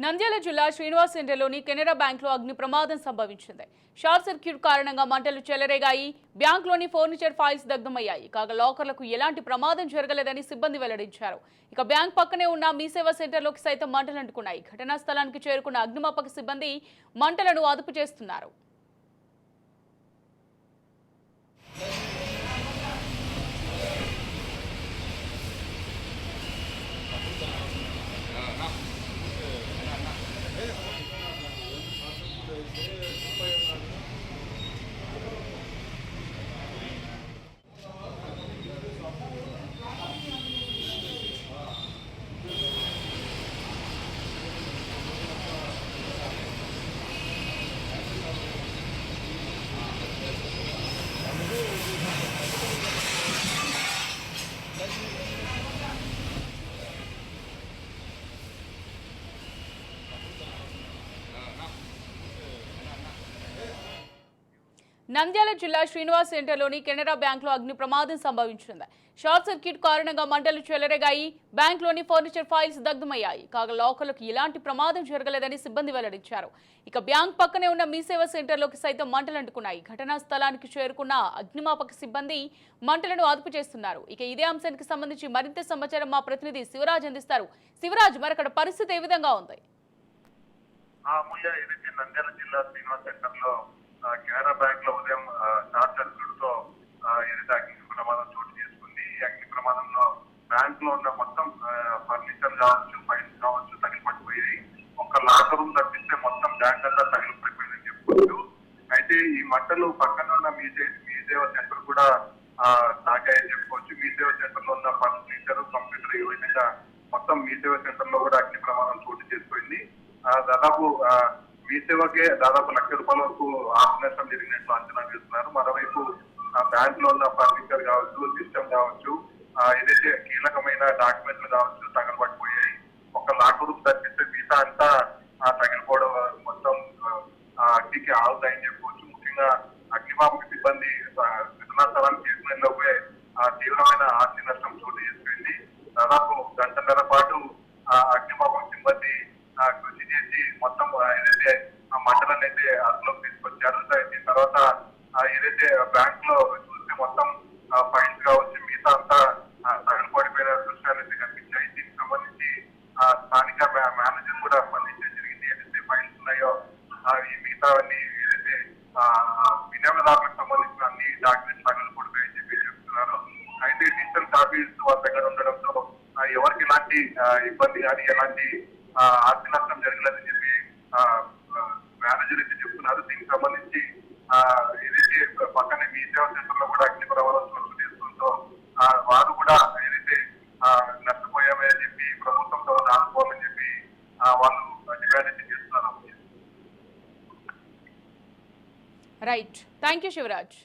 నంద్యాల జిల్లా శ్రీనివాస్ సెంటర్లోని కెనరా బ్యాంకులో అగ్ని ప్రమాదం సంభవించింది. షార్ట్ సర్క్యూట్ కారణంగా మంటలు చెలరేగాయి. బ్యాంకులోని ఫర్నిచర్ ఫైల్స్ దగ్ధమయ్యాయి. కాగా లాకర్లకు ఎలాంటి ప్రమాదం జరగలేదని సిబ్బంది వెల్లడించారు. ఇక బ్యాంక్ పక్కనే ఉన్న మీ సేవా సెంటర్లోకి సైతం మంటలు అంటుకున్నాయి. ఘటనా స్థలానికి చేరుకున్న అగ్నిమాపక సిబ్బంది మంటలను అదుపు చేస్తున్నారు. నంద్యాల జిల్లా శ్రీనివాస్ సెంటర్లోని కెనరా బ్యాంకులో అగ్ని ప్రమాదం సంభవించింది. షార్ట్ సర్క్యూట్ కారణంగా మంటలు చెలరేగాయి. బ్యాంకులోని ఫర్నిచర్ ఫైల్స్ దగ్ధమయ్యాయి. కాగా లాకర్లకు ఎలాంటి ప్రమాదం జరగలేదని సిబ్బంది వెల్లడించారు. ఇక బ్యాంక్ పక్కనే ఉన్న మీ సేవా సెంటర్లోకి సైతం మంటలు అంటుకున్నాయి. ఘటనా స్థలానికి చేరుకున్న అగ్నిమాపక సిబ్బంది మంటలను అదుపు చేస్తున్నారు. ఇక ఇదే అంశానికి సంబంధించి మరింత సమాచారం మా ప్రతినిధి శివరాజ్ అందిస్తారు. శివరాజ్, మరక్కడ పరిస్థితి ఏ విధంగా ఉంది? నంద్యాల జిల్లా శ్రీనివాస్ సెంటర్ లో కెనరా బ్యాంక్ లో ఉదయం షార్ట్ సర్క్యూట్ తో ఏదైతే అగ్ని ప్రమాదం చోటు చేసుకుంది. ఈ అగ్ని ప్రమాదంలో బ్యాంక్ లో ఉన్న మొత్తం ఫర్నిచర్ కావచ్చు, ఫైల్స్ కావచ్చు తగిలిపడిపోయాయి. ఒక లాకర్ రూమ్ తప్పిస్తే మొత్తం బ్యాంక్ అంతా తగిలిపడిపోయిందని చెప్పుకోవచ్చు. అయితే ఈ మంటలు పక్కన ఉన్న మీ సేవా సెంటర్ కూడా తాకాయని చెప్పుకోవచ్చు. మీ సేవా సెంటర్ లో ఉన్న ఫర్నిచర్, కంప్యూటర్ ఈ విధంగా మొత్తం మీ సేవా సెంటర్ లో కూడా అగ్ని ప్రమాదం చోటు చేసుకుంది. దాదాపు మీ సేవకే దాదాపు ₹1,00,000 వరకు ఆస్తి నష్టం జరిగినట్లు అంచనా వేస్తున్నారు. మరోవైపు బ్యాంక్ లో ఉన్న ఫర్నిచర్ కావచ్చు, సిస్టమ్ కావచ్చు, ఏదైతే కీలకమైన డాక్యుమెంట్లు కావచ్చు తగలబడిపోయాయి. ఒక లాకర్ రూమ్ తప్పిస్తే మిగతా అంతా తగిలిపోవడం మొత్తం అగ్నికి ఆవుతాయని చెప్పుకోవచ్చు. ముఖ్యంగా అగ్నిమాపక సిబ్బంది ఘటనా స్థలానికి చేరుకునేలోపే తీవ్రమైన ఆస్తి నష్టం చోటు చేసుకుంది. దాదాపు గంటన్నర పాటు అగ్నిమాపక సిబ్బంది కృషి చేసి మొత్తం ఏదైతే మంటలను అయితే అదుపులోకి తీసుకొచ్చారు. దీని తర్వాత ఏదైతే బ్యాంక్ లో చూస్తే మొత్తం ఫైల్స్ కావచ్చు, మిగతా అంతా తగలపడిపోయిన దృశ్యాలు అయితే కనిపించాయి. దీనికి సంబంధించి స్థానిక మేనేజర్ కూడా స్పందించడం జరిగింది. ఏదైతే ఫైల్స్ ఉన్నాయో ఈ మిగతావన్నీ ఏదైతే వినియోగదారులకు సంబంధించిన అన్ని డాక్యుమెంట్స్ తగలపడిపోయాయని చెప్పి చెప్తున్నారు. అయితే డిజిటల్ కాపీస్ వాళ్ళ దగ్గర ఉండడంతో ఎవరికి ఎలాంటి ఇబ్బంది కానీ ఎలాంటి ఆస్తి నష్టం జరగలేదని చెప్పి మేనేజర్ అయితే చెప్తున్నారు. దీనికి సంబంధించి ఏదైతే పక్కనే మీ సేవా సెంటర్ లో కూడా అగ్ని ప్రమాదం చోటు చేసుకుంటూ వారు కూడా ఏదైతే నష్టపోయామని చెప్పి ప్రభుత్వంతో ఆదుకోవాలని చెప్పి వాళ్ళు డిమాండ్ అయితే చేస్తున్నారు. Right, thank you Shivraj.